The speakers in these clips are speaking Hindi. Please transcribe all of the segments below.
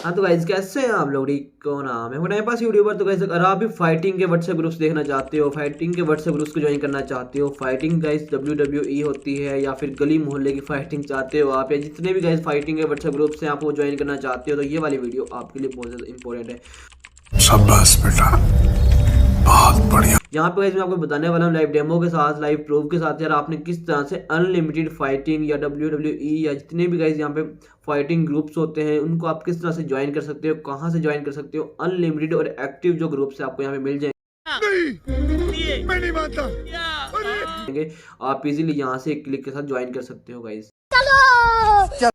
हाँ तो गाइस कैसे हैं आप लोग? को नाम है मेरे पास यूट्यूबर। तो गाइस अगर आप भी फाइटिंग के व्हाट्सएप ग्रुप्स देखना चाहते हो, फाइटिंग के व्हाट्सएप ग्रुप्स को ज्वाइन करना चाहते हो, फाइटिंग गाइस WWE होती है या फिर गली मोहल्ले की फाइटिंग चाहते हो आप, या जितने भी गाइस फाइटिंग के व्हाट्सएप ग्रुप्स हैं आप वो ज्वाइन करना चाहते हो, तो ये वाली वीडियो आपके लिए बहुत ज़्यादा इंपॉर्टेंट है। शाबाश बेटा, बहुत बढ़िया। यहाँ पे गाइस मैं आपको बताने वाला हूँ लाइव डेमो के साथ, लाइव प्रूफ के साथ, यार आपने किस तरह से अनलिमिटेड फाइटिंग या WWE या जितने भी गाइस यहाँ पे फाइटिंग ग्रुप्स होते हैं उनको आप किस तरह से ज्वाइन कर सकते हो, कहाँ से ज्वाइन कर सकते हो। अनलिमिटेड और एक्टिव जो ग्रुप्स है आपको यहाँ पे मिल नहीं, मैं नहीं मानता। जाएंगे। आप इजीली यहाँ से एक क्लिक के साथ ज्वाइन कर सकते हो गाइस।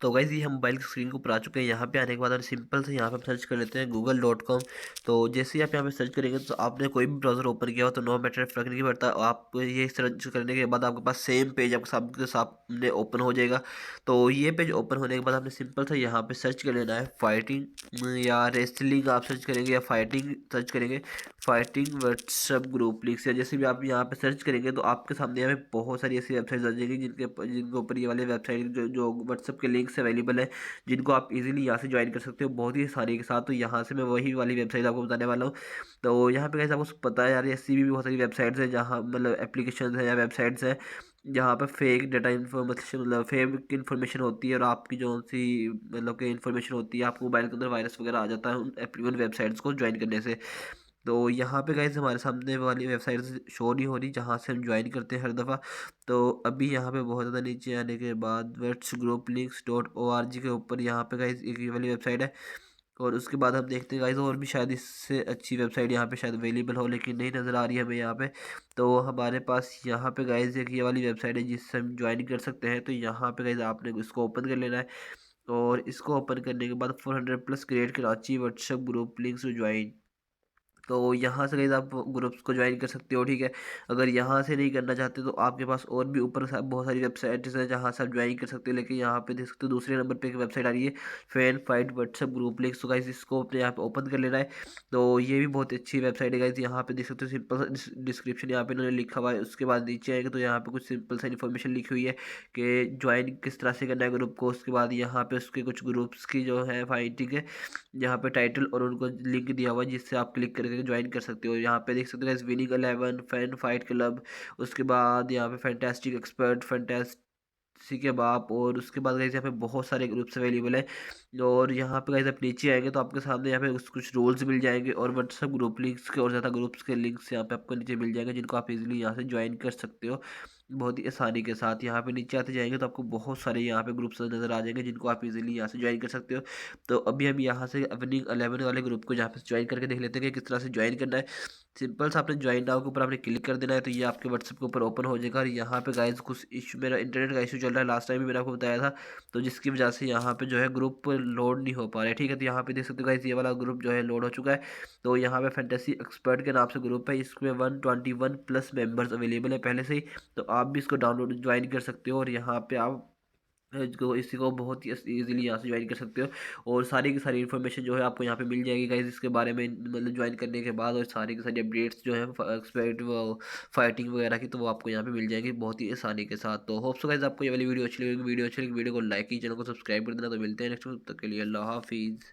तो गाइस ये हम मोबाइल की स्क्रीन के ऊपर आ चुके हैं। यहाँ पे आने के बाद हम सिंपल से यहाँ पे सर्च कर लेते हैं google.com। तो जैसे ही आप यहाँ पे सर्च करेंगे तो आपने कोई भी ब्राउजर ओपन किया हो तो नो मैटर, फर्क नहीं पड़ता। आप ये सर्च करने के बाद आपके पास सेम पेज आपके सामने ओपन हो जाएगा। तो ये पेज ओपन होने के बाद आपने सिंपल से यहाँ पे सर्च कर लेना है फाइटिंग या रेसलिंग आप सर्च करेंगे या फाइटिंग सर्च करेंगे, फाइटिंग व्हाट्सएप ग्रुप लिंक्स, या जैसे भी आप यहाँ पे सर्च करेंगे तो आपके सामने यहाँ पे बहुत सारी ऐसी वेबसाइट आ जाएगी जिनके ऊपर ये वाले वेबसाइट जो व्हाट्सएप के लिंक्स अवेलेबल है, जिनको आप इजीली यहाँ से ज्वाइन कर सकते हो बहुत ही आसानी के साथ। तो यहाँ से मैं वही वाली वेबसाइट आपको बताने वाला हूँ। तो यहाँ पे कैसे आपको पता है यार, ऐसी भी बहुत सारी वेबसाइट्स हैं जहाँ मतलब एप्लीकेशन है या वेबसाइट्स हैं जहाँ पे फेक डाटा इन्फॉर्मेशन मतलब फेक इन्फॉर्मेशन होती है, और आपकी जो सी मतलब कि इन्फॉर्मेशन होती है आपको मोबाइल के अंदर वायरस वगैरह आ जाता है उन वेबसाइट्स को ज्वाइन करने से। तो यहाँ पे गाइस हमारे सामने वाली वेबसाइट शो नहीं हो रही जहाँ से हम ज्वाइन करते हैं हर दफ़ा। तो अभी यहाँ पे बहुत ज़्यादा नीचे आने के बाद whats group links dot O R G के ऊपर यहाँ पे गाइस एक ये वाली वेबसाइट है। और उसके बाद हम देखते हैं गाइस और भी शायद इससे अच्छी वेबसाइट यहाँ पे शायद अवेलेबल हो, लेकिन नहीं नज़र आ रही है हमें यहाँ पे। तो हमारे पास यहाँ पे गाइस एक ये वाली वेबसाइट है जिससे हम ज्वाइन कर सकते हैं। तो यहाँ पे गाइस आपने इसको ओपन कर लेना है, और इसको ओपन करने के बाद 400 plus create Karachi WhatsApp group links join. तो यहाँ से गाइस आप ग्रुप्स को ज्वाइन कर सकते हो, ठीक है। अगर यहाँ से नहीं करना चाहते तो आपके पास और भी ऊपर बहुत सारी वेबसाइट्स हैं जहाँ से आप ज्वाइन कर सकते हो, लेकिन यहाँ पे देख सकते हो दूसरे नंबर पे एक वेबसाइट आ रही है fan fight WhatsApp group links. तो गाइस इसको अपने यहाँ पे ओपन कर लेना है। तो ये भी बहुत अच्छी वेबसाइट है गाइस। यहाँ पे देख सकते हो सिंपल डिस्क्रिप्शन यहाँ पे इन्होंने लिखा हुआ है। उसके बाद नीचे आएंगे तो यहाँ पे कुछ सिंपल सा इन्फॉर्मेशन लिखी हुई है कि ज्वाइन किस तरह से करना है ग्रुप को। उसके बाद यहाँ पे उसके कुछ ग्रुप्स की जो है फाइटिंग है, यहाँ पे टाइटल और उनको लिंक दिया हुआ है जिससे आप क्लिक करके ज्वाइन कर सकते हो। यहाँ पे देख सकते हो विनिंग 11 फैन फाइट क्लब, उसके बाद यहाँ पे फैंटास्टिक एक्सपर्ट, फैंटास्टिक के बाप, और उसके बाद गाइस यहाँ पे बहुत सारे ग्रुप्स अवेलेबल हैं। और यहाँ पे गाइस आप नीचे आएंगे तो आपके सामने यहाँ पे कुछ रूल्स मिल जाएंगे, और व्हाट्सएप ग्रुप लिंक्स के और ज़्यादा ग्रुप्स के लिंक्स यहाँ पे आपको नीचे मिल जाएंगे जिनको आप इजीली यहाँ से ज्वाइन कर सकते हो बहुत ही आसानी के साथ। यहाँ पे नीचे आते जाएंगे तो आपको बहुत सारे यहाँ पे ग्रुप्स नज़र आ जाएंगे जिनको आप इजीली यहाँ से ज्वाइन कर सकते हो। तो अभी हम यहाँ से विनिंग 11 वाले ग्रुप को जहाँ पे ज्वाइन करके देख लेते हैं कि किस तरह से ज्वाइन करना है। सिंपल सा आपने ज्वाइन नाउ के ऊपर आपने क्लिक कर देना है, तो ये आपके व्हाट्सएप के ऊपर ओपन हो जाएगा। और यहाँ पे गाइस कुछ इशू, मेरा इंटरनेट का इशू चल रहा है, लास्ट टाइम भी मैंने आपको बताया था, तो जिसकी वजह से यहाँ पे जो है ग्रुप लोड नहीं हो पा रहा है, ठीक है। तो यहाँ पे देख सकते हो गाइस ये वाला ग्रुप जो है लोड हो चुका है। तो यहाँ पे फैंटेसी एक्सपर्ट के नाम से ग्रुप है, इसमें 121 प्लस मेंबर्स अवेलेबल है पहले से ही। तो आप भी इसको डाउनलोड ज्वाइन कर सकते हो, और यहाँ पे आप इसको इसी को बहुत ही इजीली यहाँ से ज्वाइन कर सकते हो। और सारी की सारी इन्फॉर्मेशन जो है आपको यहाँ पे मिल जाएगी गाइज इसके बारे में, मतलब ज्वाइन करने के बाद। और सारी की सारी अपडेट्स जो है एक्सपेक्ट वो फाइटिंग वगैरह की, तो वो आपको यहाँ पे मिल जाएगी बहुत ही आसानी के साथ। तो होप सो गाइज आपको ये वाली वीडियो अच्छी लगी। वीडियो अच्छी लगी वीडियो को लाइक की, चैनल को सब्सक्राइब कर देना। तो मिलते हैं नेक्स्ट, तब तक के लिए अल्लाह हाफिज़।